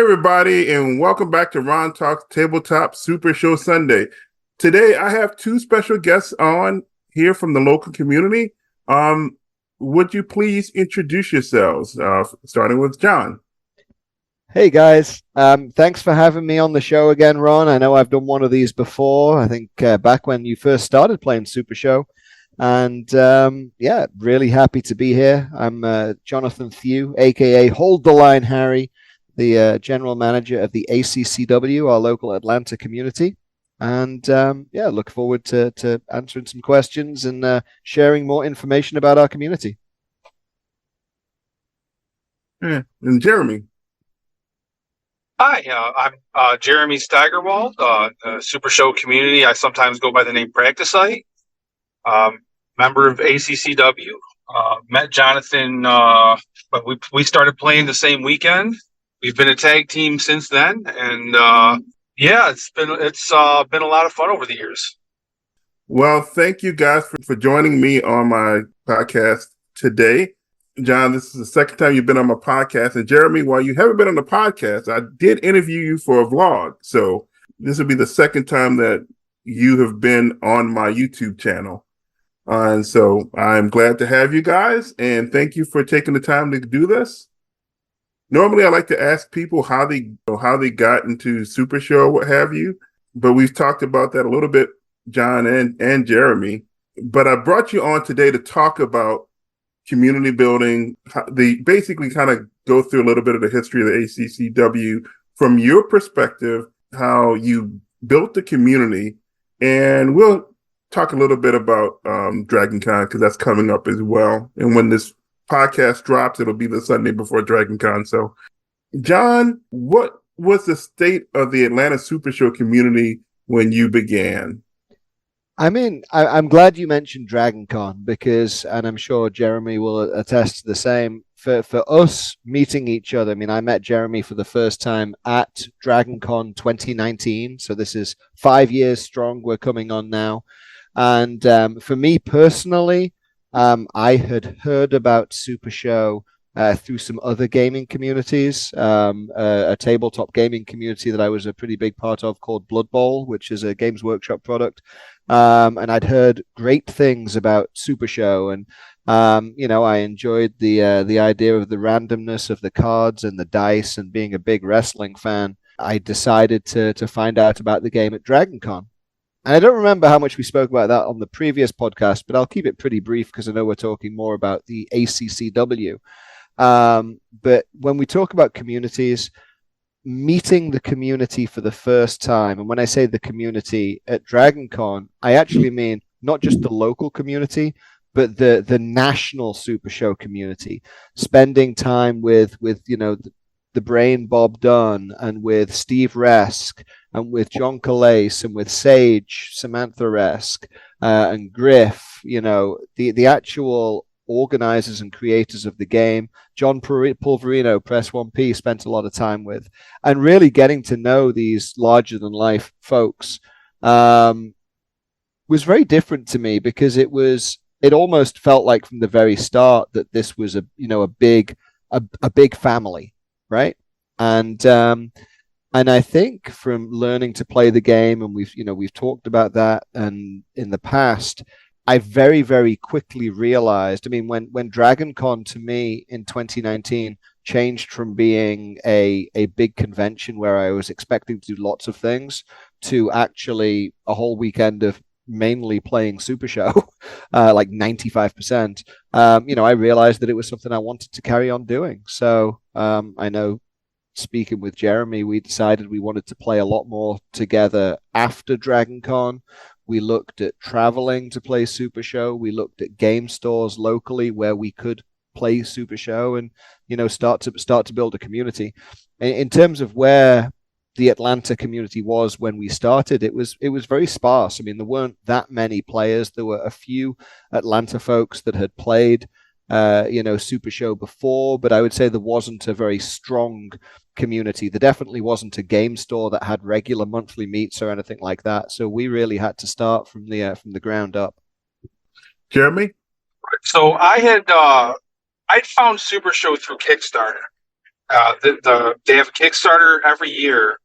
everybody, and welcome back to Ron Talks Tabletop Super Show Sunday. Today, I have two special guests on here from the local community. Would you please introduce yourselves, starting with John? Hey guys, thanks for having me on the show again, Ron. I know I've done one of these before. I think back when you first started playing Super Show, and yeah, really happy to be here. I'm Jonathan Thew, aka Hold the Line Harry, the general manager of the ACCW, our local Atlanta community, and yeah, look forward to answering some questions and sharing more information about our community. Yeah. And Jeremy. Hi, I'm Jeremy Steigerwald, Super Show community. I sometimes go by the name Practice Site. Member of ACCW. Met Jonathan, but we started playing the same weekend. We've been a tag team since then, and yeah, it's been a lot of fun over the years. Well, thank you guys for joining me on my podcast today. John, this is the second time you've been on my podcast. And Jeremy, while you haven't been on the podcast, I did interview you for a vlog. So this will be the second time that you have been on my YouTube channel. And so I'm glad to have you guys. And thank you for taking the time to do this. Normally, I like to ask people how they got into Super Show, what have you. But we've talked about that a little bit, John and Jeremy. But I brought you on today to talk about community building. They basically kind of go through a little bit of the history of the ACCW from your perspective, how you built the community. And we'll talk a little bit about DragonCon because that's coming up as well. And when this podcast drops, it'll be the Sunday before DragonCon. So, John, what was the state of the Atlanta Super Show community when you began? I mean, I'm glad you mentioned DragonCon because, and I'm sure Jeremy will attest to the same, for us meeting each other. I mean, I met Jeremy for the first time at DragonCon 2019. So this is 5 years strong. We're coming on now. And for me personally, I had heard about Super Show through some other gaming communities, a tabletop gaming community that I was a pretty big part of called Blood Bowl, which is a Games Workshop product. And I'd heard great things about Super Show, and you know, I enjoyed the idea of the randomness of the cards and the dice, and being a big wrestling fan, I decided to find out about the game at DragonCon. And I don't remember how much we spoke about that on the previous podcast, but I'll keep it pretty brief because I know we're talking more about the ACCW. But when we talk about communities, meeting the community for the first time, and when I say the community at DragonCon, I actually mean not just the local community, but the national Super Show community. Spending time with you know the brain Bob Dunn, and with Steve Resk, and with John Calais, and with Sage, Samantha Resk, and Griff. You know, the actual organizers and creators of the game. John Pulverino, Press 1P, spent a lot of time with, and really getting to know these larger than life folks was very different to me, because it almost felt like from the very start that this was a big family, right? And I think from learning to play the game, and we've talked about that and in the past, I very, very quickly realized, I mean, when DragonCon to me in 2019 changed from being a big convention where I was expecting to do lots of things to actually a whole weekend of mainly playing Super Show, like 95%, I realized that it was something I wanted to carry on doing. So I know, speaking with Jeremy, we decided we wanted to play a lot more together after DragonCon. We looked at traveling to play Super Show. We looked at game stores locally where we could play Super Show, and start to build a community. In terms of where the Atlanta community was when we started, it was very sparse. I mean, there weren't that many players. There were a few Atlanta folks that had played Super Show before, but I would say there wasn't a very strong community. There definitely wasn't a game store that had regular monthly meets or anything like that. So we really had to start from the ground up. Jeremy? So I'd found Super Show through Kickstarter. They have a Kickstarter every year,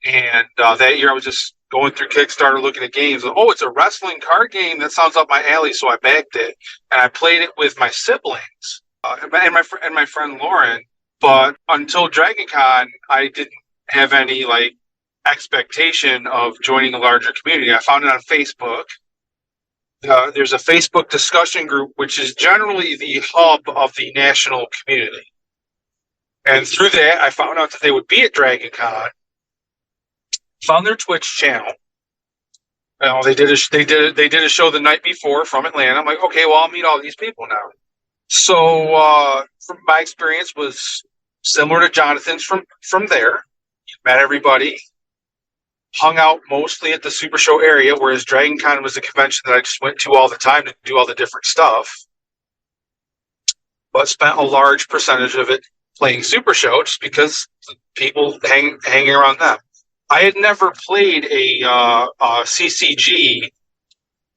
and that year I was just going through Kickstarter looking at games. Oh, it's a wrestling card game that sounds up my alley, so I backed it and I played it with my siblings and my friend Lauren. But until Dragon Con, I didn't have any expectation of joining a larger community. I found it on Facebook. There's a Facebook discussion group, which is generally the hub of the national community. And through that, I found out that they would be at Dragon Con. Found their Twitch channel. They did a show the night before from Atlanta. I'm like, okay, well, I'll meet all these people now. So from my experience was similar to Jonathan's from there. Met everybody. Hung out mostly at the Super Show area, whereas Dragon Con was a convention that I just went to all the time to do all the different stuff. But spent a large percentage of it playing Super Show just because people hanging around them. I had never played a CCG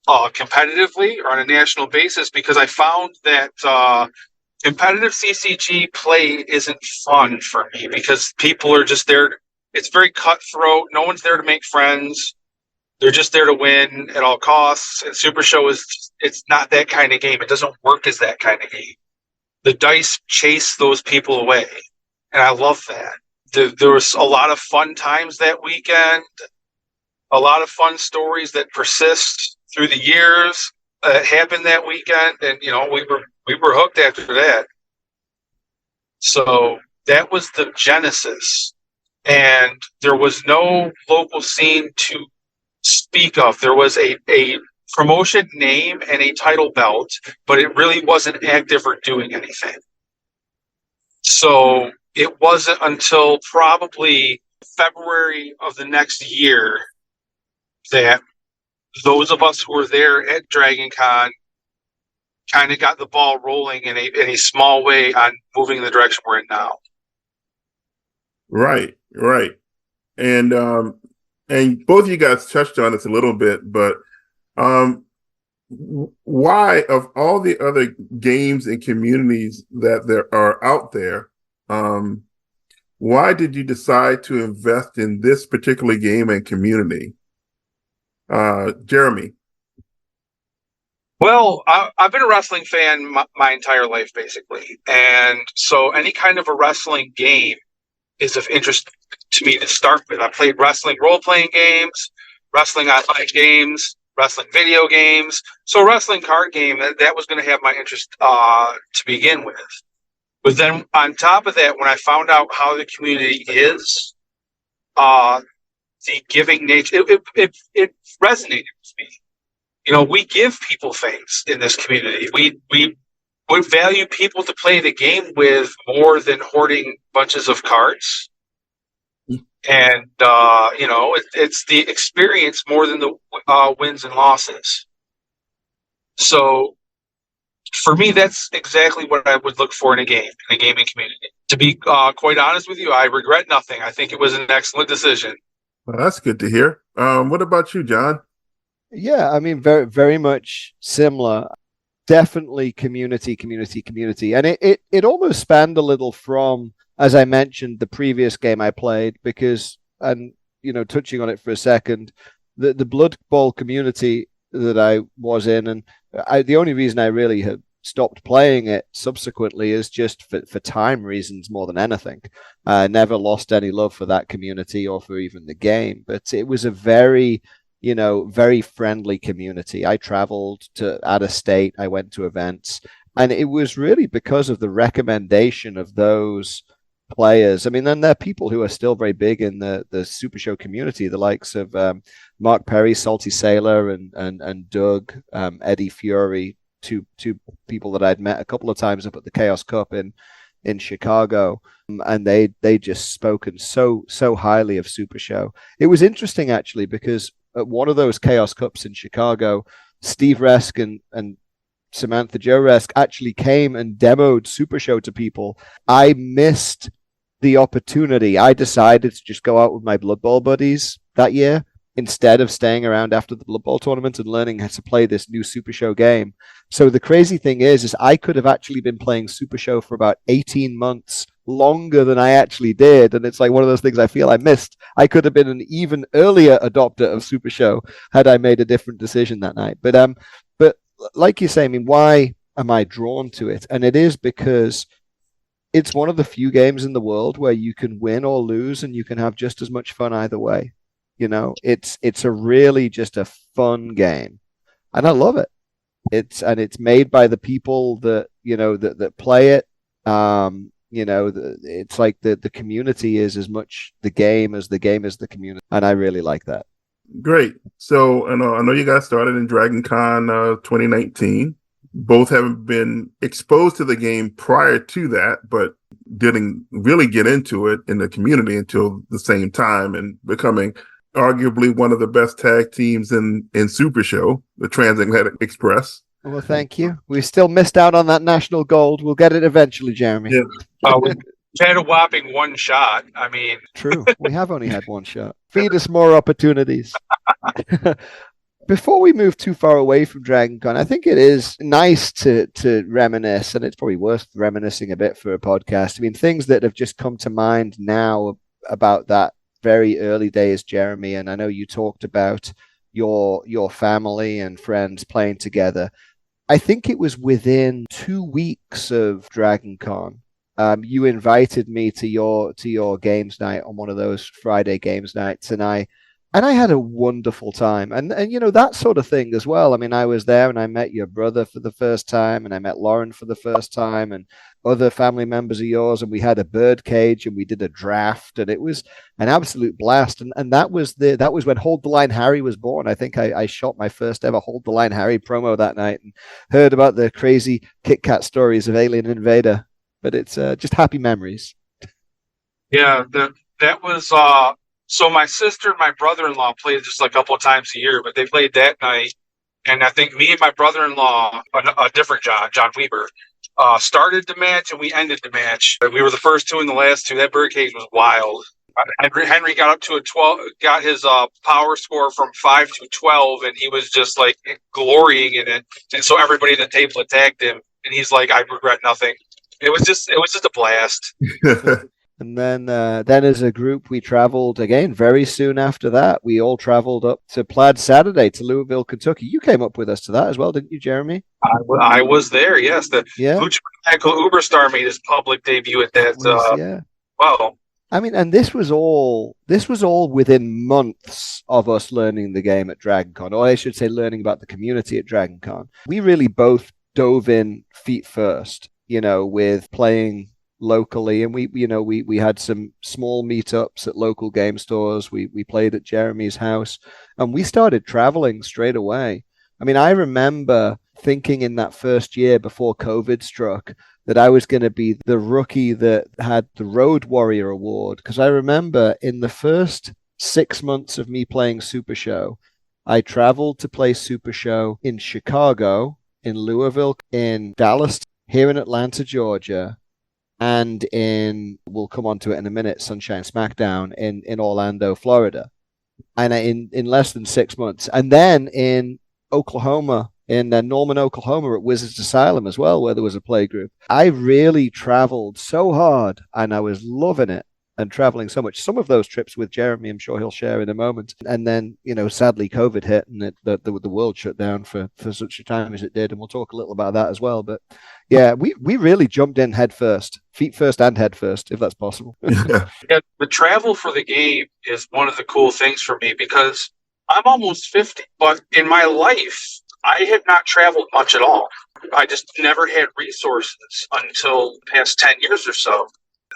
competitively or on a national basis because I found that competitive CCG play isn't fun for me because people are just there. It's very cutthroat. No one's there to make friends. They're just there to win at all costs. And Super Show it's not that kind of game. It doesn't work as that kind of game. The dice chase those people away. And I love that. There was a lot of fun times that weekend, a lot of fun stories that persist through the years that happened that weekend. And, we were hooked after that. So that was the genesis. And there was no local scene to speak of. There was a promotion name and a title belt, but it really wasn't active or doing anything. So it wasn't until probably February of the next year that those of us who were there at Dragon Con kind of got the ball rolling in a small way on moving in the direction we're in now. Right. And both of you guys touched on this a little bit, but why, of all the other games and communities that there are out there, why did you decide to invest in this particular game and community? Jeremy. Well, I've been a wrestling fan my entire life, basically. And so any kind of a wrestling game is of interest to me to start with. I played wrestling role-playing games, wrestling online games, wrestling video games. So a wrestling card game, that was going to have my interest to begin with. But then on top of that, when I found out how the community is, the giving nature, it resonated with me. We give people things in this community. We value people to play the game with more than hoarding bunches of cards. And, it's the experience more than the wins and losses. So for me, that's exactly what I would look for in a gaming community. To be quite honest with you, I regret nothing. I think it was an excellent decision. Well, that's good to hear. What about you, John? Yeah, I mean, very, very much similar. Definitely community. And it almost spanned a little from, as I mentioned, the previous game I played, because, and, touching on it for a second, the Blood Bowl community that I was in, and the only reason I really have stopped playing it subsequently is just for time reasons more than anything. I never lost any love for that community or for even the game, but it was a very very friendly community. I traveled to out of state. I went to events, and it was really because of the recommendation of those players. I mean, then there are people who are still very big in the Super Show community, the likes of Mark Perry, Salty Sailor, and Doug, Eddie Fury, two people that I'd met a couple of times up at the Chaos Cup in Chicago. And they just spoken so highly of Super Show. It was interesting, actually, because at one of those Chaos Cups in Chicago, Steve Resk and Samantha Jo Resk actually came and demoed Super Show to people. I missed the opportunity. I decided to just go out with my Blood Bowl buddies that year instead of staying around after the Blood Bowl tournament and learning how to play this new Super Show game. So the crazy thing is I could have actually been playing Super Show for about 18 months longer than I actually did. And it's like one of those things I feel I missed. I could have been an even earlier adopter of Super Show had I made a different decision that night. But like you say, I mean, why am I drawn to it? And it is because it's one of the few games in the world where you can win or lose and you can have just as much fun either way. You know, it's a really just a fun game, and I love it. It's made by the people that that play it. It's like the community is as much the game as the game is the community, and I really like that. Great. So I know you guys started in Dragon Con 2019. Both haven't been exposed to the game prior to that, but didn't really get into it in the community until the same time and becoming arguably one of the best tag teams in Super Show, the Transatlantic Express. Well, thank you. We still missed out on that national gold. We'll get it eventually, Jeremy. Yeah. We had a whopping one shot. I mean, true. We have only had one shot. Feed us more opportunities. Before we move too far away from Dragon Con, I think it is nice to reminisce, and it's probably worth reminiscing a bit for a podcast. I mean, things that have just come to mind now about that very early days, Jeremy, and I know you talked about your family and friends playing together. I think it was within 2 weeks of Dragon Con. You invited me to your games night on one of those Friday games nights, and I had a wonderful time. And that sort of thing as well. I mean, I was there and I met your brother for the first time, and I met Lauren for the first time, and other family members of yours, and we had a bird cage and we did a draft, and it was an absolute blast. And that was when Hold the Line Harry was born. I think I shot my first ever Hold the Line Harry promo that night and heard about the crazy Kit Kat stories of Alien Invader. But it's just happy memories. Yeah, that was so my sister and my brother-in-law played just a couple of times a year, but they played that night. And I think me and my brother-in-law, a different John Weber, started the match and we ended the match. We were the first two and the last two. That birdcage was wild. Henry got up to a 12, got his power score from 5 to 12, and he was just like glorying in it. And so everybody at the table attacked him, and he's like, "I regret nothing." It was just a blast. And then as a group, we traveled again very soon after that. We all traveled up to Plaid Saturday to Louisville, Kentucky. You came up with us to that as well, didn't you, Jeremy? I was there, yes. Lucha Uberstar made his public debut at that. Yeah. Well, I mean, and this was all within months of us learning the game at Dragon Con, or I should say learning about the community at Dragon Con. We really both dove in feet first, with playing locally, and we had some small meetups at local game stores. We played at Jeremy's house, and we started traveling straight away. I mean, I remember thinking in that first year before COVID struck that I was going to be the rookie that had the Road Warrior Award, because I remember in the first 6 months of me playing Super Show, I traveled to play Super Show in Chicago, in Louisville, in Dallas, here in Atlanta, Georgia, and we'll come on to it in a minute, Sunshine Smackdown in Orlando, Florida, and in less than 6 months. And then in Oklahoma, in Norman, Oklahoma at Wizards Asylum as well, where there was a play group. I really traveled so hard, and I was loving it and traveling so much. Some of those trips with Jeremy, I'm sure he'll share in a moment. And then, sadly, COVID hit, and the world shut down for such a time as it did, and we'll talk a little about that as well. But yeah, we really jumped in head first, feet first and head first, if that's possible. Yeah, the travel for the game is one of the cool things for me, because I'm almost 50, but in my life, I had not traveled much at all. I just never had resources until the past 10 years or so.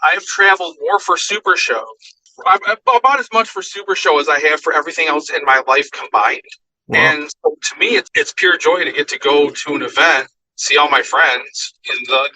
I've traveled more for Super Show, about as much for Super Show as I have for everything else in my life combined. Wow. And so to me, it's pure joy to get to go to an event, see all my friends in the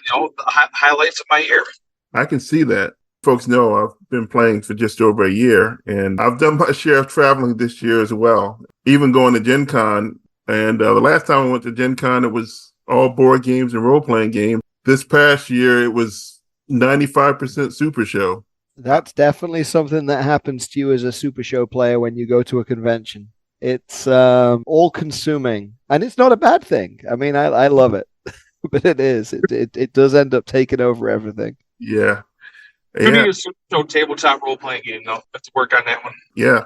highlights of my year. I can see that. Folks know I've been playing for just over a year, and I've done my share of traveling this year as well, even going to Gen Con. And the last time I went to Gen Con, it was all board games and role-playing games. This past year, it was 95% Super Show. That's definitely something that happens to you as a Super Show player when you go to a convention. It's all consuming, and it's not a bad thing. I mean, I love it, but it is. It does end up taking over everything. Yeah. Could be a Super Show tabletop role playing game, though. Let's work on that one. Yeah,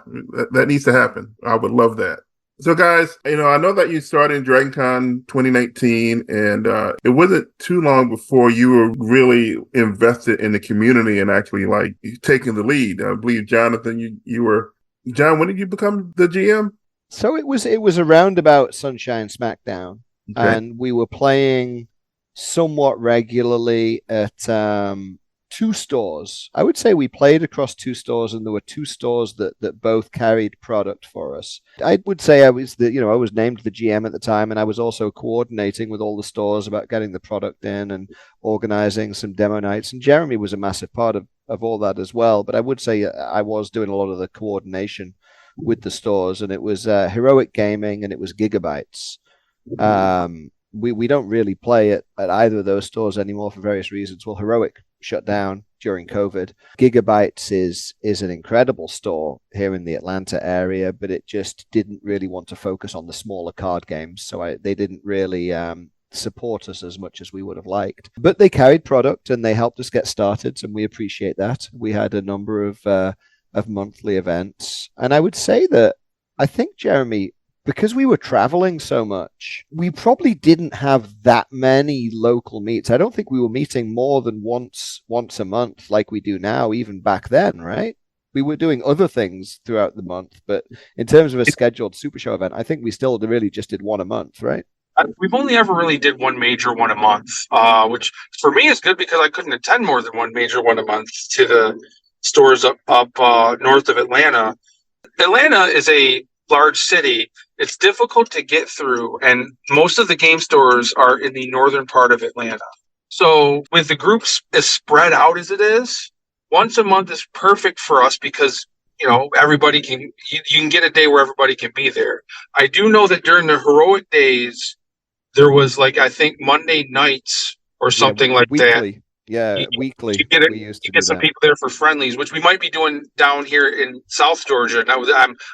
that needs to happen. I would love that. So, guys, I know that you started in DragonCon 2019, and it wasn't too long before you were really invested in the community and actually like taking the lead. I believe, Jonathan, you were. John, when did you become the GM? So it was around about Sunshine SmackDown, Okay. and we were playing somewhat regularly at two stores. I would say we played across two stores, and there were two stores that both carried product for us. I would say I was I was named the GM at the time, and I was also coordinating with all the stores about getting the product in and organizing some demo nights. And Jeremy was a massive part of all that as well. But I would say I was doing a lot of the coordination with the stores, and it was Heroic Gaming and it was Gigabytes. We don't really play at either of those stores anymore for various reasons. Well, Heroic shut down during COVID. Gigabytes is an incredible store here in the Atlanta area, but it just didn't really want to focus on the smaller card games, so they didn't really support us as much as we would have liked. But they carried product and they helped us get started, and we appreciate that. We had a number of monthly events, and I would say that I think, Jeremy, because we were traveling so much, we probably didn't have that many local meets. I don't think we were meeting more than once a month like we do now, even back then, right? We were doing other things throughout the month, but in terms of a scheduled Super Show event, I think we still really just did one a month, right? We've only ever really did one major one a month, which for me is good because I couldn't attend more than one major one a month to the stores up north of Atlanta. Atlanta is a large city. It's difficult to get through, and most of the game stores are in the northern part of Atlanta. So with the groups as spread out as it is, once a month is perfect for us because everybody you can get a day where everybody can be there. I do know that during the Heroic days, there was I think Monday nights or something like weekly. that. Yeah, weekly. We used to get some people there for friendlies, which we might be doing down here in South Georgia. And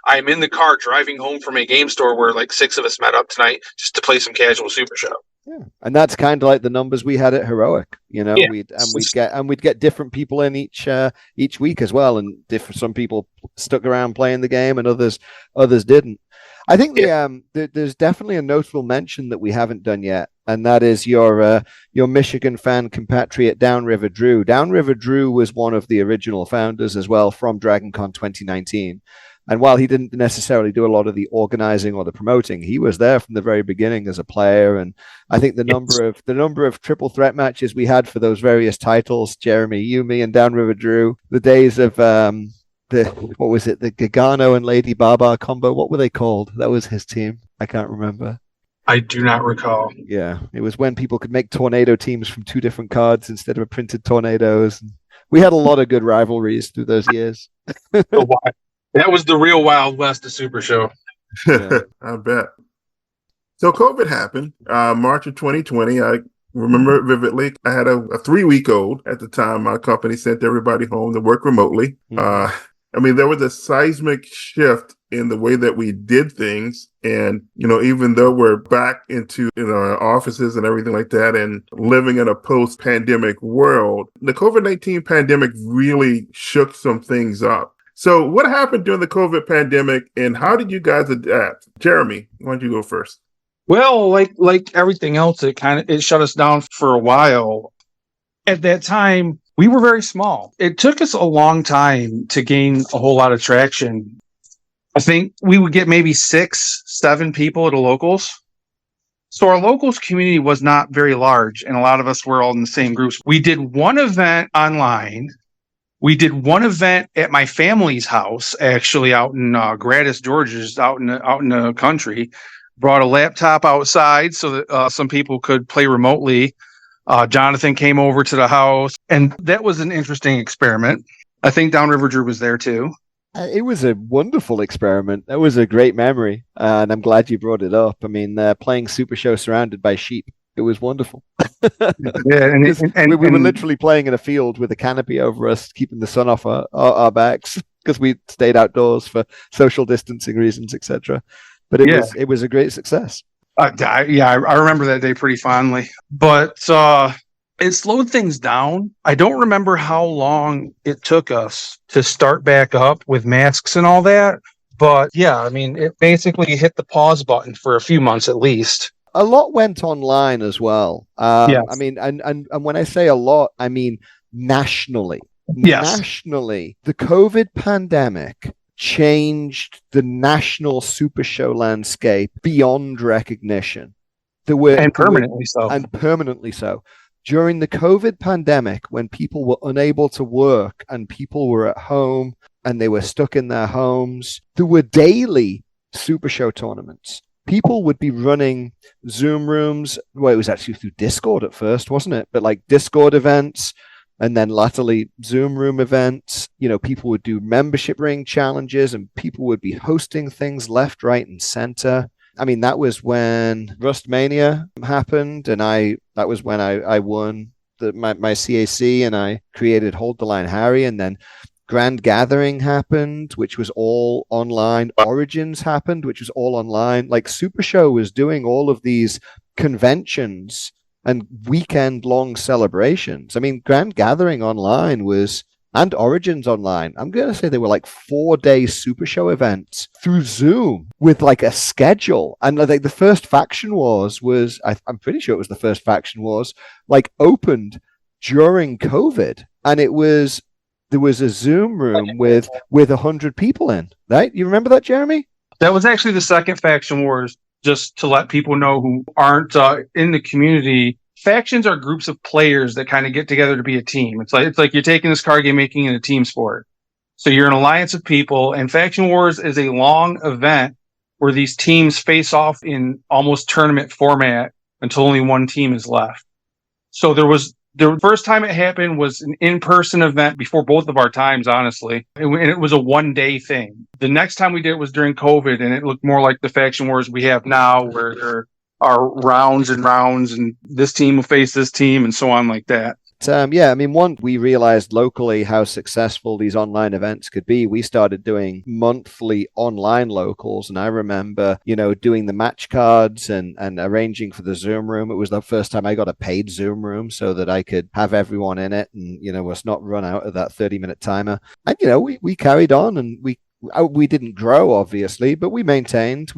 I'm in the car driving home from a game store where 6 of us met up tonight just to play some casual Super Show. Yeah, and that's kind of like the numbers we had at Heroic. Yeah. We'd get different people in each week as well, and some people stuck around playing the game, and others didn't. I think there's definitely a notable mention that we haven't done yet, and that is your Michigan fan compatriot Downriver Drew. Downriver Drew was one of the original founders as well from DragonCon 2019. And while he didn't necessarily do a lot of the organizing or the promoting, he was there from the very beginning as a player. And I think the number of triple threat matches we had for those various titles, Jeremy, you, me, and Downriver Drew, the days of the Gargano and Lady Baba combo. What were they called? That was his team. I can't remember. I do not recall. Yeah, it was when people could make tornado teams from two different cards instead of printed tornadoes. We had a lot of good rivalries through those years. That was the real Wild West of Super Show. Yeah. I bet. So COVID happened, March of 2020. I remember it vividly. I had a 3-week-old at the time. My company sent everybody home to work remotely. Mm-hmm. There was a seismic shift in the way that we did things. And, even though we're back into our offices and everything like that and living in a post-pandemic world, the COVID-19 pandemic really shook some things up. So what happened during the COVID pandemic, and how did you guys adapt? Jeremy, why don't you go first? Well, like everything else, it shut us down for a while. At that time, we were very small. It took us a long time to gain a whole lot of traction. I think we would get maybe 6, 7 people at a locals. So our locals community was not very large, and a lot of us were all in the same groups. We did one event online. We did one event at my family's house, actually out in Gratis, Georgia, out in the country. Brought a laptop outside so that some people could play remotely. Jonathan came over to the house, and that was an interesting experiment. I think Downriver Drew was there too. It was a wonderful experiment. That was a great memory, and I'm glad you brought it up. I mean, playing Super Show surrounded by sheep It was wonderful. Yeah, We were literally playing in a field with a canopy over us, keeping the sun off our backs because we stayed outdoors for social distancing reasons, etc. But it was a great success. I remember that day pretty fondly. But it slowed things down. I don't remember how long it took us to start back up with masks and all that. But yeah, I mean, it basically hit the pause button for a few months at least. A lot went online as well. Yes. I mean, and when I say a lot, I mean nationally. Yes. Nationally, the COVID pandemic changed the national Super Show landscape beyond recognition. Permanently so. During the COVID pandemic, when people were unable to work and people were at home and they were stuck in their homes, there were daily Super Show tournaments. People would be running Zoom rooms. Well, it was actually through Discord at first, wasn't it? But like Discord events and then latterly Zoom room events. You know, people would do membership ring challenges and people would be hosting things left, right, and center. I mean, that was when Rustmania happened, and that was when I won my CAC, and I created Hold the Line Harry, and then Grand Gathering happened, which was all online. Origins happened, which was all online. Like Super Show was doing all of these conventions and weekend-long celebrations. I mean, Grand Gathering online was, and Origins online, I'm going to say they were like 4-day Super Show events through Zoom with like a schedule. And like the first Faction Wars was, I'm pretty sure it was the first Faction Wars, like opened during COVID. And there was a Zoom room with 100 people in, right? You remember that, Jeremy? That was actually the second Faction Wars, just to let people know who aren't in the community. Factions are groups of players that kind of get together to be a team. It's like you're taking this card game, making it a team sport. So you're an alliance of people, and Faction Wars is a long event where these teams face off in almost tournament format until only one team is left. So the first time it happened was an in-person event before both of our times, honestly. And it was a one-day thing. The next time we did it was during COVID, and it looked more like the Faction Wars we have now, where there are rounds and rounds, and this team will face this team, and so on like that. Yeah, I mean, we realized locally how successful these online events could be. We started doing monthly online locals, and I remember, doing the match cards and arranging for the Zoom room. It was the first time I got a paid Zoom room so that I could have everyone in it and, was not run out of that 30-minute timer. And, we carried on, and we didn't grow, obviously, but we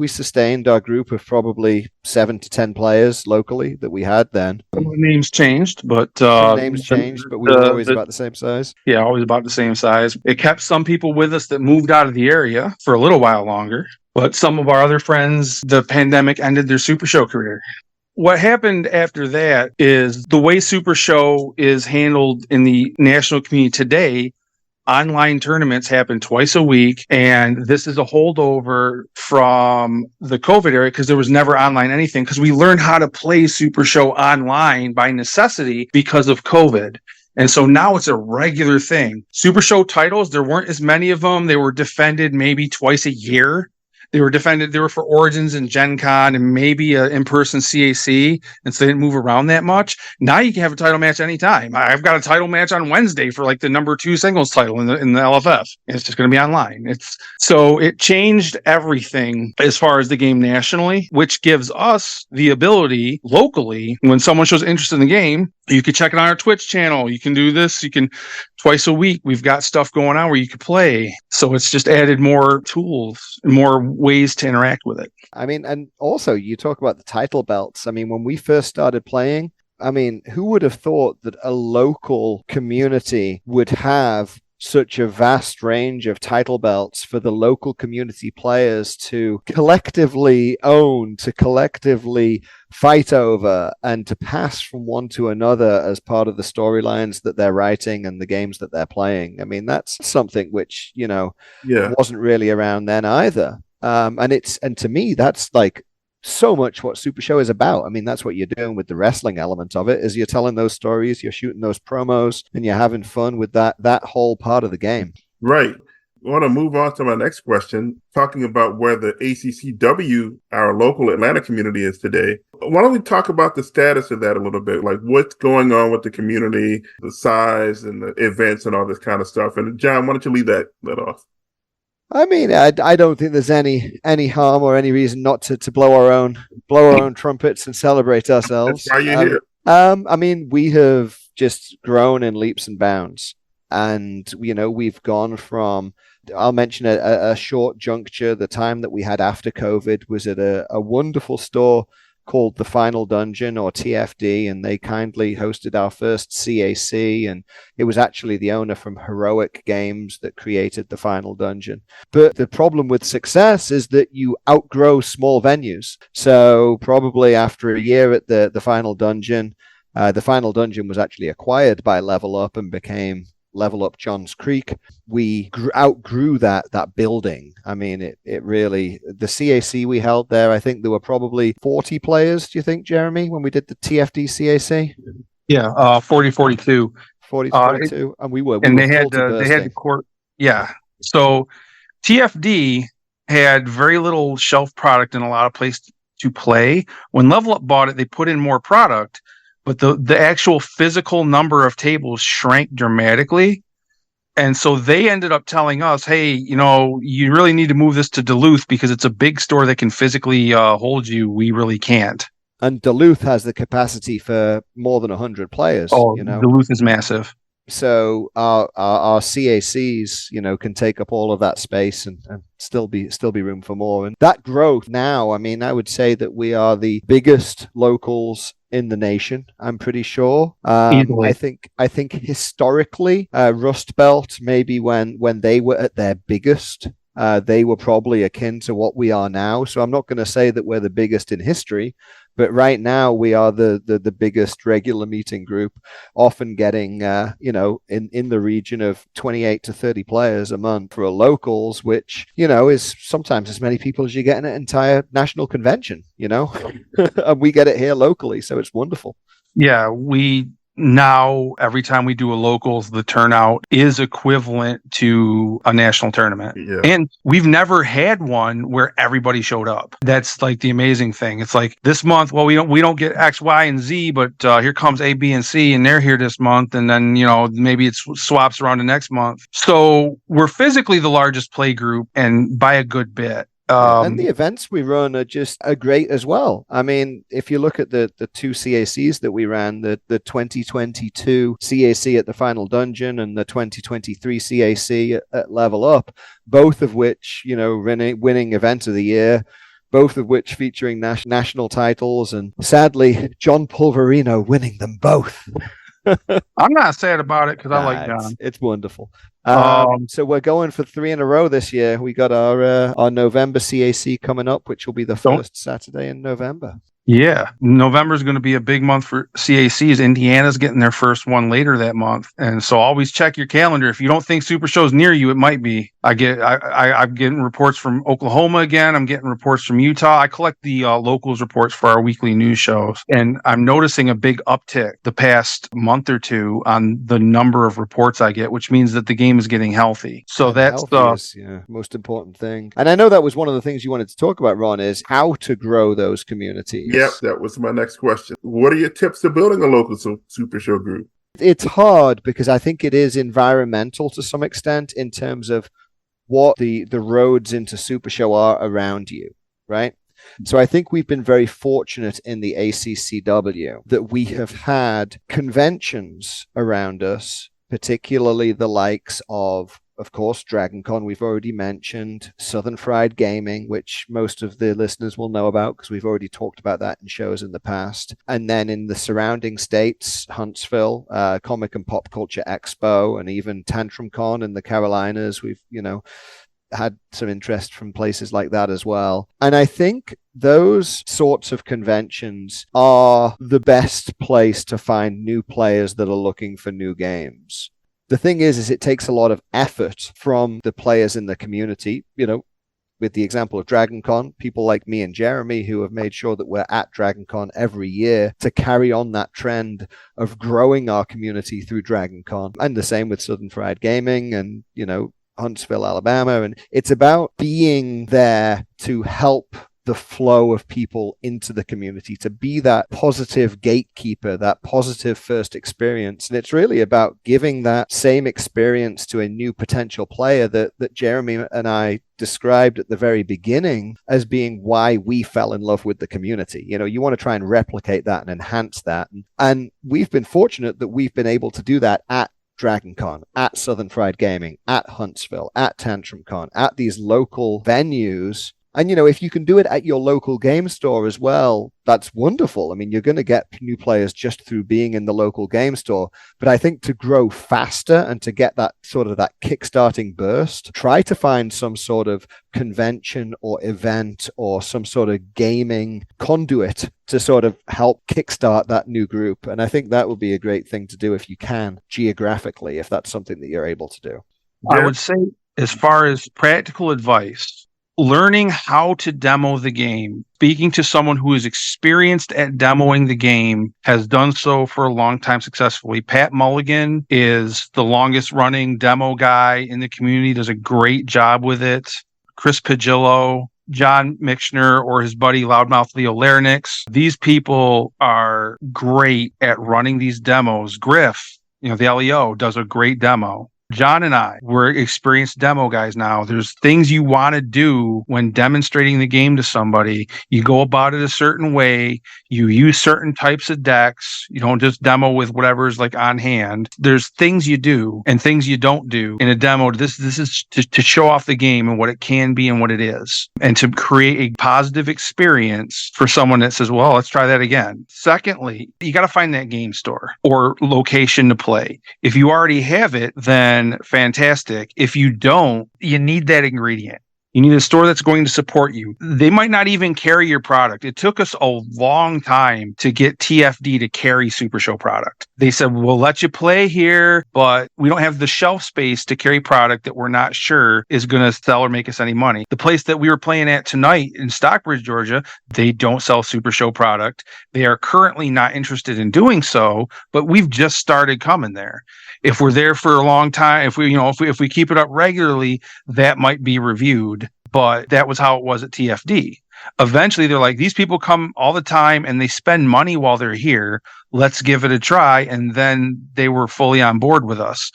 sustained our group of probably 7 to 10 players locally that we had then. Some of the names changed, but we were always about the same size. Yeah, always about the same size. It kept some people with us that moved out of the area for a little while longer, but some of our other friends, the pandemic ended their Super Show career. What happened after that is the way Super Show is handled in the national community today. Online tournaments happen twice a week, and this is a holdover from the COVID era because there was never online anything, because we learned how to play Super Show online by necessity because of COVID. And so now it's a regular thing. Super Show titles, there weren't as many of them. They were defended maybe twice a year. They were for Origins and Gen Con and maybe an in-person CAC, and so they didn't move around that much. Now you can have a title match anytime. I've got a title match on Wednesday for like the number 2 singles title in the LFF. It's just going to be online. So it changed everything as far as the game nationally, which gives us the ability locally, when someone shows interest in the game, you can check it on our Twitch channel. You can do this. You can twice a week. We've got stuff going on where you can play. So it's just added more tools and more ways to interact with it. I mean, and also you talk about the title belts. I mean, when we first started playing, I mean, who would have thought that a local community would have such a vast range of title belts for the local community players to collectively own, to collectively fight over, and to pass from one to another as part of the storylines that they're writing and the games that they're playing. I mean, that's something which, wasn't really around then either. And to me, that's like so much what Super Show is about. I mean, that's what you're doing with the wrestling element of it, is you're telling those stories, you're shooting those promos, and you're having fun with that whole part of the game. Right. I want to move on to my next question, talking about where the ACCW, our local Atlanta community, is today. Why don't we talk about the status of that a little bit? Like what's going on with the community, the size and the events and all this kind of stuff. And John, why don't you lead that off? I mean, I don't think there's any harm or any reason not to blow our own trumpets and celebrate ourselves. That's why you're here. I mean, we have just grown in leaps and bounds, and we've gone from. I'll mention a short juncture. The time that we had after COVID was at a wonderful store called The Final Dungeon, or TFD, and they kindly hosted our first CAC, and it was actually the owner from Heroic Games that created The Final Dungeon. But the problem with success is that you outgrow small venues. So probably after a year at the Final Dungeon, The Final Dungeon was actually acquired by Level Up and became Level Up Johns Creek. We outgrew that building. I mean, it really, the CAC we held there, I think there were probably 40 players, do you think, Jeremy, when we did the TFD CAC? Yeah, 42. 42, and we were they had the court. Yeah. So TFD had very little shelf product and a lot of place to play. When Level Up bought it, they put in more product, but the actual physical number of tables shrank dramatically. And so they ended up telling us, hey, you really need to move this to Duluth because it's a big store that can physically hold you. We really can't. And Duluth has the capacity for more than 100 players. Oh, Duluth is massive. So our CACs, can take up all of that space and still be room for more. And that growth now, I mean, I would say that we are the biggest locals in the nation. I'm pretty sure. I think historically, Rust Belt, maybe when they were at their biggest, they were probably akin to what we are now. So I'm not going to say that we're the biggest in history, but right now we are the biggest regular meeting group, often getting in the region of 28 to 30 players a month for locals, which is sometimes as many people as you get in an entire national convention. And we get it here locally, so it's wonderful. Yeah, now every time we do a locals, the turnout is equivalent to a national tournament. Yeah. And we've never had one where everybody showed up. That's like the amazing thing. It's like this month, well, we don't get X, Y, and Z, but here comes A, B, and C, and they're here this month, and then maybe it swaps around the next month. So we're physically the largest play group, and by a good bit. And the events we run are great as well. I mean, if you look at the two CACs that we ran, the 2022 CAC at the Final Dungeon and the 2023 CAC at Level Up, both of which, winning event of the year, both of which featuring national titles, and sadly, John Pulverino winning them both. I'm not sad about it because I like John. It's wonderful. So we're going for 3 in a row this year. We got our November CAC coming up, which will be the first Saturday in November. Yeah, November is going to be a big month for CACs. Indiana's getting their first one later that month, and so always check your calendar. If you don't think Super Show's near you, it might be. I'm getting reports from Oklahoma again. I'm getting reports from Utah. I collect the locals reports for our weekly news shows, and I'm noticing a big uptick the past month or two on the number of reports I get, which means that the game is getting healthy. So that's the most important thing. And I know that was one of the things you wanted to talk about, Ron, is how to grow those communities. Yep, that was my next question. What are your tips to building a local Super Show group? It's hard because I think it is environmental to some extent in terms of what the roads into Super Show are around you, right? So I think we've been very fortunate in the ACCW that we have had conventions around us, particularly the likes of course, DragonCon, we've already mentioned, Southern Fried Gaming, which most of the listeners will know about because we've already talked about that in shows in the past. And then in the surrounding states, Huntsville, Comic and Pop Culture Expo, and even TantrumCon in the Carolinas, we've, had some interest from places like that as well. And I think those sorts of conventions are the best place to find new players that are looking for new games. The thing is it takes a lot of effort from the players in the community, with the example of DragonCon, people like me and Jeremy who have made sure that we're at DragonCon every year to carry on that trend of growing our community through DragonCon. And the same with Southern Fried Gaming and, Huntsville, Alabama. And it's about being there to help the flow of people into the community, to be that positive gatekeeper, that positive first experience. And it's really about giving that same experience to a new potential player that Jeremy and I described at the very beginning as being why we fell in love with the community. You want to try and replicate that and enhance that. And we've been fortunate that we've been able to do that at DragonCon, at Southern Fried Gaming, at Huntsville, at TantrumCon, at these local venues. And, if you can do it at your local game store as well, that's wonderful. I mean, you're going to get new players just through being in the local game store. But I think to grow faster and to get that sort of that kickstarting burst, try to find some sort of convention or event or some sort of gaming conduit to sort of help kickstart that new group. And I think that would be a great thing to do if you can geographically, if that's something that you're able to do. I would say, as far as practical advice, learning how to demo the game, speaking to someone who is experienced at demoing the game, has done so for a long time successfully. Pat Mulligan is the longest running demo guy in the community, does a great job with it. Chris Pagillo, John Mixner, or his buddy Loudmouth Leo Larynx. These people are great at running these demos. Griff, the LEO, does a great demo. John and I, we're experienced demo guys now. There's things you want to do when demonstrating the game to somebody. You go about it a certain way. You use certain types of decks. You don't just demo with whatever's like on hand. There's things you do and things you don't do in a demo. This is to show off the game and what it can be and what it is, and to create a positive experience for someone that says, well, let's try that again. Secondly, you got to find that game store or location to play. If you already have it, then fantastic. If you don't, you need that ingredient. You need a store that's going to support you. They might not even carry your product. It took us a long time to get TFD to carry Super Show product. They said, we'll let you play here, but we don't have the shelf space to carry product that we're not sure is going to sell or make us any money. The place that we were playing at tonight in Stockbridge, Georgia, they don't sell Super Show product. They are currently not interested in doing so, but we've just started coming there. If we're there for a long time, if we keep it up regularly, that might be reviewed. But that was how it was at TFD. Eventually, they're like, these people come all the time and they spend money while they're here. Let's give it a try. And then they were fully on board with us.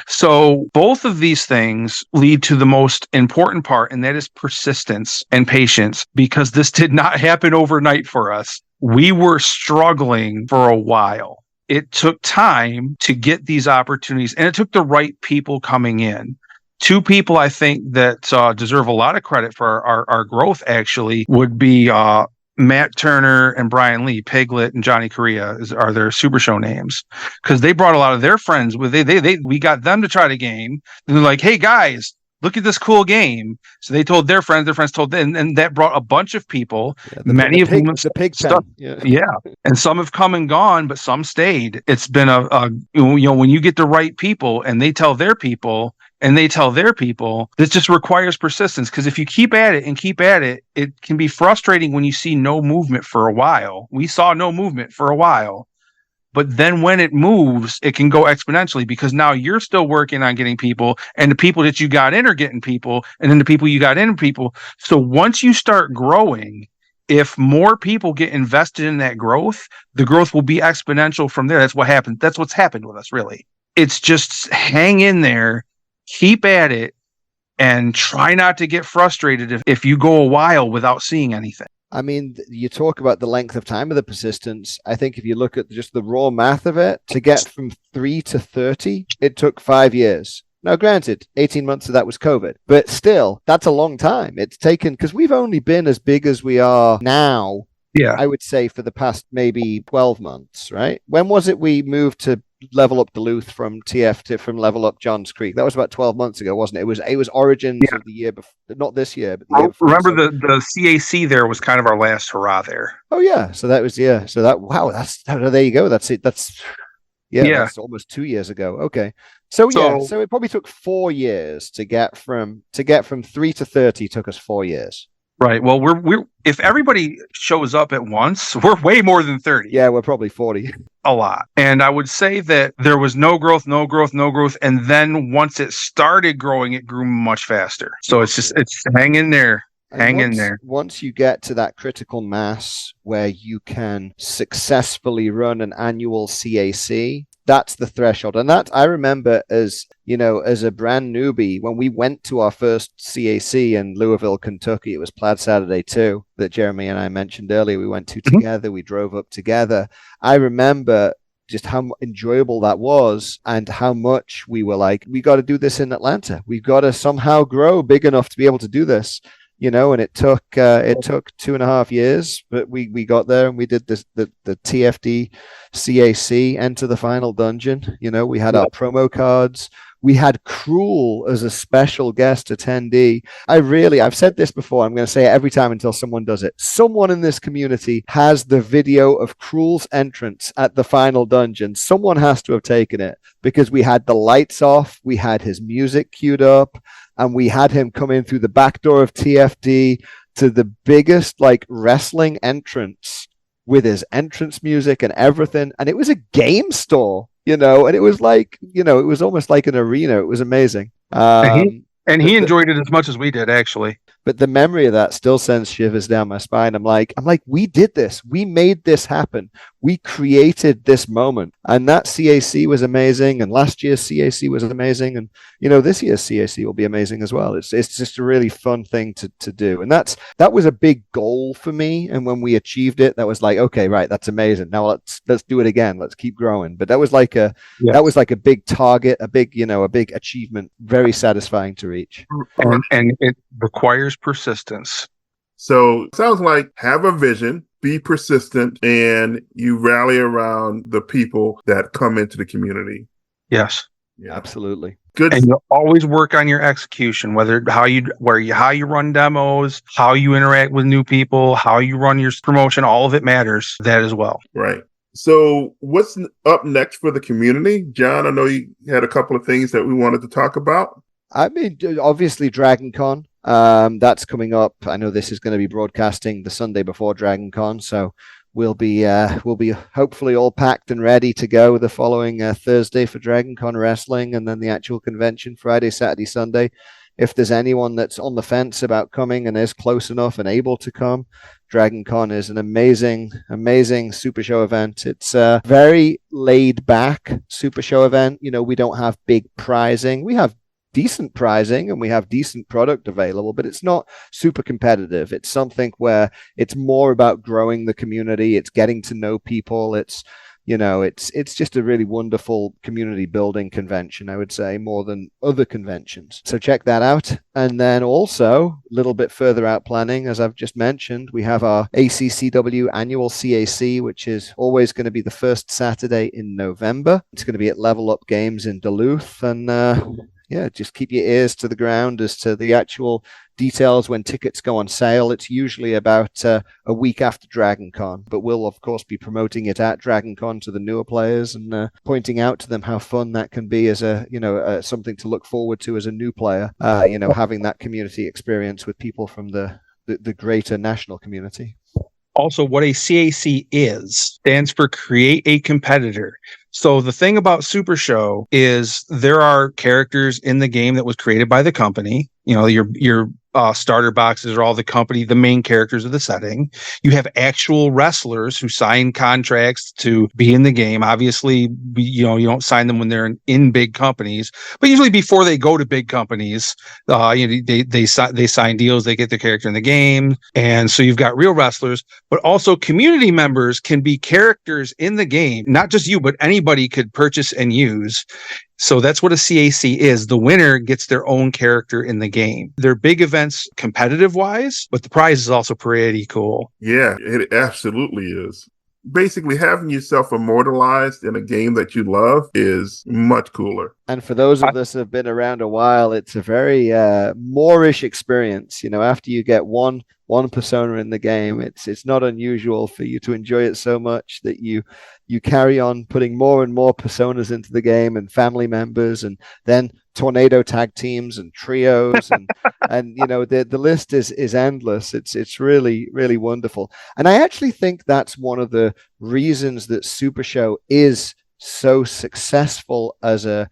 So both of these things lead to the most important part, and that is persistence and patience, because this did not happen overnight for us. We were struggling for a while. It took time to get these opportunities, and it took the right people coming in. Two people I think that deserve a lot of credit for our growth actually would be Matt Turner and Brian Lee. Piglet and Johnny Correa are their Super Show names, because they brought a lot of their friends with. We got them to try the game. And they're like, hey guys, look at this cool game. So they told their friends told them, and that brought a bunch of people. Many of them, the pig pen. Yeah. And some have come and gone, but some stayed. It's been when you get the right people and they tell their people, this just requires persistence. Because if you keep at it, it can be frustrating when you see no movement for a while. We saw no movement for a while. But then when it moves, it can go exponentially, because now you're still working on getting people, and the people that you got in are getting people, and then the people you got in are people. So once you start growing, if more people get invested in that growth, the growth will be exponential from there. That's what happened. That's what's happened with us, really. It's just hang in there, keep at it, and try not to get frustrated if you go a while without seeing anything. I mean, you talk about the length of time of the persistence. I think if you look at just the raw math of it, to get from 3 to 30, it took 5 years. Now, granted, 18 months of that was COVID, but still, that's a long time. It's taken, because we've only been as big as we are now, I would say, for the past maybe 12 months, right? When was it we moved to Level Up Duluth from TF to from Level Up Johns Creek? That was about 12 months ago, wasn't it? It was Origins of the year before, not this year, but the year before. Remember the CAC there was kind of our last hurrah there. Oh yeah, so that was there you go. That's it. That's almost 2 years ago. Okay, so it probably took 4 years to get from 3 to 30. Took us 4 years. Right. Well, we're if everybody shows up at once, we're way more than 30. Yeah, we're probably 40. A lot. And I would say that there was no growth. And then once it started growing, it grew much faster. So it's hang in there. Hang in there. Once you get to that critical mass where you can successfully run an annual CAC, that's the threshold. And that I remember as a brand newbie, when we went to our first CAC in Louisville, Kentucky, it was Plaid Saturday 2 that Jeremy and I mentioned earlier. We went to together, we drove up together. I remember just how enjoyable that was and how much we were like, we got to do this in Atlanta. We've got to somehow grow big enough to be able to do this. And it took 2.5 years, but we got there and we did this, the TFD CAC, enter the final dungeon. We had our promo cards. We had Cruel as a special guest attendee. I've said this before. I'm going to say it every time until someone does it. Someone in this community has the video of Cruel's entrance at the final dungeon. Someone has to have taken it because we had the lights off. We had his music queued up. And we had him come in through the back door of TFD to the biggest wrestling entrance with his entrance music and everything. And it was a game store, and it was it was almost like an arena. It was amazing. And he enjoyed it as much as we did, actually. But the memory of that still sends shivers down my spine. I'm like, we did this. We made this happen. We created this moment. And that CAC was amazing. And last year's CAC was amazing. And, this year's CAC will be amazing as well. It's just a really fun thing to do. And that was a big goal for me. And when we achieved it, that was like, okay, right, that's amazing. Now let's do it again. Let's keep growing. But that was like a big target, a big achievement, very satisfying to reach. And it requires persistence. So it sounds like have a vision, be persistent, and you rally around the people that come into the community. Yes. Yeah, absolutely. Good. And you always work on your execution, whether how you run demos, how you interact with new people, how you run your promotion, all of it matters. That as well. Right. So what's up next for the community? John, I know you had a couple of things that we wanted to talk about. I mean, obviously DragonCon. That's coming up. I know this is going to be broadcasting the Sunday before DragonCon, so we'll be hopefully all packed and ready to go the following Thursday for DragonCon wrestling, and then the actual convention Friday, Saturday, Sunday. If there's anyone that's on the fence about coming and is close enough and able to come, DragonCon is an amazing Super Show event. It's a very laid back Super Show event. We don't have big prizing. We have decent pricing and we have decent product available, but it's not super competitive. It's something where it's more about growing the community. It's getting to know people. It's just a really wonderful community building convention, I would say, more than other conventions. So check that out. And then also a little bit further out planning, as I've just mentioned, we have our ACCW annual CAC, which is always going to be the first Saturday in November. It's going to be at Level Up Games in Duluth. And just keep your ears to the ground as to the actual details when tickets go on sale. It's usually about a week after DragonCon, but we'll of course be promoting it at DragonCon to the newer players and pointing out to them how fun that can be as something to look forward to as a new player. Having that community experience with people from the greater national community. Also, what a CAC stands for Create a Competitor. So the thing about Super Show is there are characters in the game that was created by the company. Your starter boxes are all the main characters of the setting. You have actual wrestlers who sign contracts to be in the game. Obviously, you don't sign them when they're in big companies, but usually before they go to big companies, they sign deals. They get their character in the game, and so you've got real wrestlers, but also community members can be characters in the game. Not just you, but anybody could purchase and use. So that's what a CAC is. The winner gets their own character in the game. They're big events competitive-wise, but the prize is also pretty cool. Yeah, it absolutely is. Basically, having yourself immortalized in a game that you love is much cooler. And for those of us who have been around a while, it's a very Moorish experience. After you get one one persona in the game. It's not unusual for you to enjoy it so much that you carry on putting more and more personas into the game, and family members, and then tornado tag teams and trios, and the list is endless. It's really, really wonderful. And I actually think that's one of the reasons that Supershow is so successful as a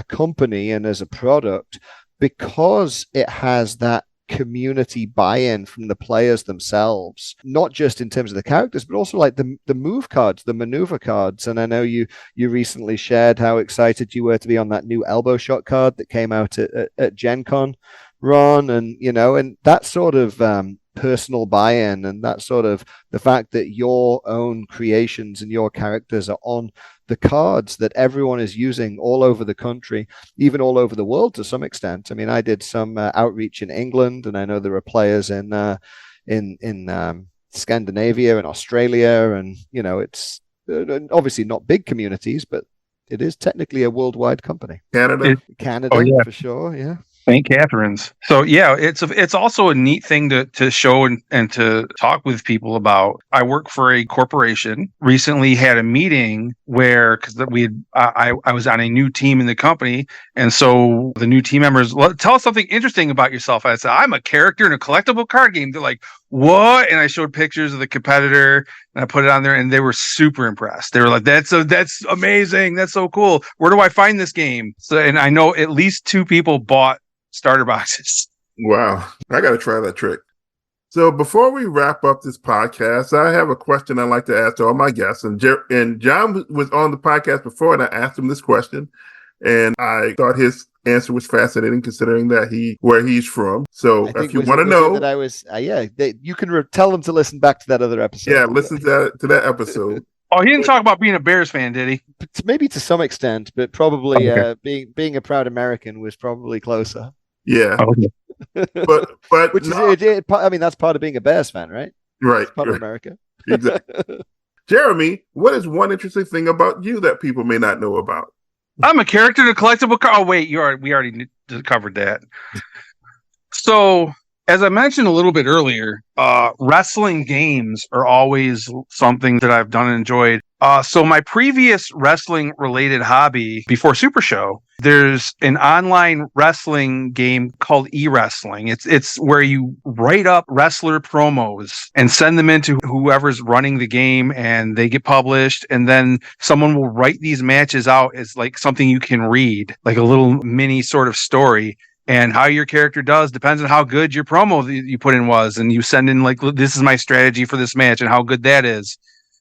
company and as a product, because it has that community buy-in from the players themselves, not just in terms of the characters, but also like the move cards, the maneuver cards. And I know you recently shared how excited you were to be on that new elbow shot card that came out at Gen Con, Ron, and that sort of personal buy-in, and that sort of the fact that your own creations and your characters are on the cards that everyone is using all over the country, even all over the world to some extent. I mean, I did some outreach in England, and I know there are players in Scandinavia and Australia, and it's obviously not big communities, but it is technically a worldwide company. Canada, Oh, yeah. For sure, yeah. St. Catherine's. So yeah, it's also a neat thing to show and to talk with people about. I work for a corporation. Recently had a meeting where, because I was on a new team in the company, and so the new team members, tell us something interesting about yourself. I said, I'm a character in a collectible card game. They're like, what? And I showed pictures of the competitor and I put it on there, and they were super impressed. They were like, that's amazing. That's so cool. Where do I find this game? So, and I know at least 2 people bought starter boxes. wow, I got to try that trick. So before we wrap up this podcast, I have a question I'd like to ask to all my guests. And John was on the podcast before, and I asked him this question, and I thought his answer was fascinating, considering that where he's from. So if you want to know, that I was, you can tell them to listen back to that other episode. Yeah, listen to that episode. Oh, he didn't talk about being a Bears fan, did he? Maybe to some extent, but probably okay. Being a proud American was probably closer. Yeah, okay. but which no. I mean, that's part of being a Bears fan, right? Right, it's part of America. Exactly. Jeremy, what is one interesting thing about you that people may not know about? I'm a character in a collectible card. Oh wait, we already covered that. So, as I mentioned a little bit earlier, wrestling games are always something that I've done and enjoyed. So my previous wrestling-related hobby before Supershow, there's an online wrestling game called e-wrestling. It's where you write up wrestler promos and send them into whoever's running the game, and they get published. And then someone will write these matches out as like something you can read, like a little mini sort of story. And how your character does depends on how good your promo that you put in was. And you send in like, this is my strategy for this match and how good that is.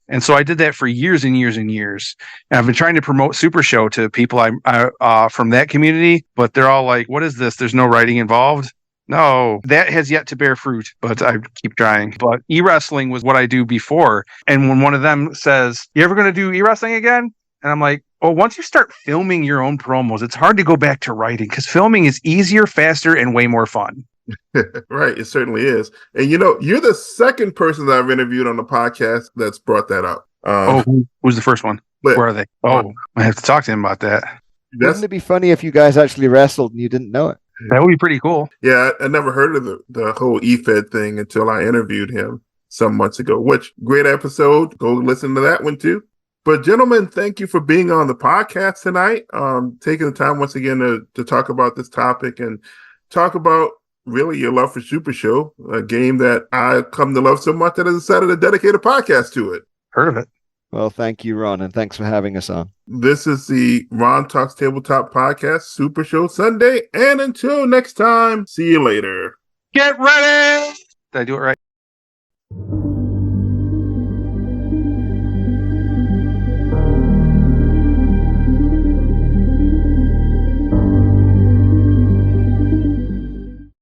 And so I did that for years and years and years. And I've been trying to promote Supershow to people I from that community, but they're all like, what is this? There's no writing involved. No, that has yet to bear fruit, but I keep trying. But e-wrestling was what I do before. And when one of them says, you ever going to do e-wrestling again? And I'm like, oh, once you start filming your own promos, it's hard to go back to writing because filming is easier, faster, and way more fun. Right, it certainly is. And you're the second person that I've interviewed on the podcast that's brought that up. Who's the first one? Where are they? Oh, I have to talk to him about that. Wouldn't it be funny if you guys actually wrestled and you didn't know it? That would be pretty cool. Yeah, I never heard of the whole EFED thing until I interviewed him some months ago, which great episode. Go listen to that one too. But gentlemen, thank you for being on the podcast tonight. Taking the time once again to talk about this topic and talk about really your love for Supershow, a game that I come to love so much that I decided to dedicate a podcast to it. Heard of it. Well, thank you, Ron, and thanks for having us on. This is the Ron Talks Tabletop Podcast, Supershow Sunday. And until next time, see you later. Get ready! Did I do it right?